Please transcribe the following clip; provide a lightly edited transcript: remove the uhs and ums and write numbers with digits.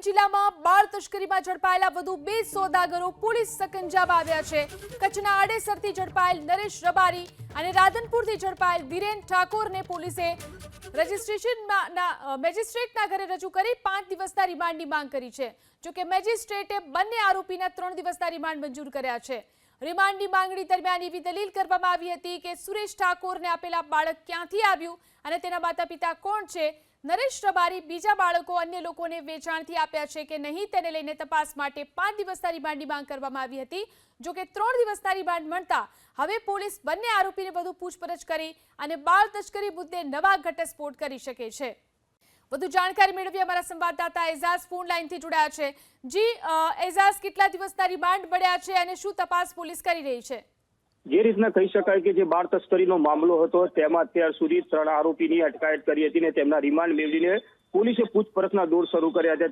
જિલ્લામાં બાળ તસ્કરીમાં ઝડપાયેલા વધુ 2 સોદાગરો પોલીસ સકંજામાં આવ્યા છે। કચ્છના આડેસરથી ઝડપાયેલ નરેશ રબારી અને રાધનપુરથી ઝડપાયેલ વિરેન ઠાકોરને પોલીસે મેજિસ્ટ્રેટના ઘરે રજૂ કરી 5 દિવસના રિમાન્ડની માંગ કરી છે। જો કે મેજિસ્ટ્રેટે બંને આરોપીના 3 દિવસના રિમાન્ડ મંજૂર કર્યા છે। રિમાન્ડની માંગણી દરમિયાન એવી દલીલ કરવામાં આવી હતી કે સુરેશ ઠાકોરને આપેલા બાળક ક્યાંથી આવ્યું અને તેના માતા પિતા કોણ છે। નરેશ રબારી બીજા બાળકો અન્ય લોકોને વેચાણથી આપ્યા છે કે નહીં તેને લઈને તપાસ માટે 5 દિવસના રિમાન્ડની માંગ કરવામાં આવી હતી। જો કે 3 દિવસના રિમાન્ડ મળતા હવે પોલીસ બંને આરોપીને વધુ પૂછપરછ કરી અને બાળ તસ્કરી મુદ્દે નવા ઘટસ્ફોટ કરી શકે છે। વધુ જાણકારી મેળવી અમારા સંવાદદાતા એઝાઝ ફોન લાઈનથી જોડાયા છે। જી એઝાઝ, કેટલા દિવસના રિમાન્ડ મળ્યા છે અને શું તપાસ પોલીસ કરી રહી છે? જે રીતના કહી શકાય કે જે બાળ તસ્કરીનો મામલો હતો તેમાં અત્યાર સુધી 3 આરોપીની અટકાયત કરી હતી ને તેમના રિમાન્ડ મેળવીને પોલીસે પૂછપરછના દોર શરૂ કર્યા છે।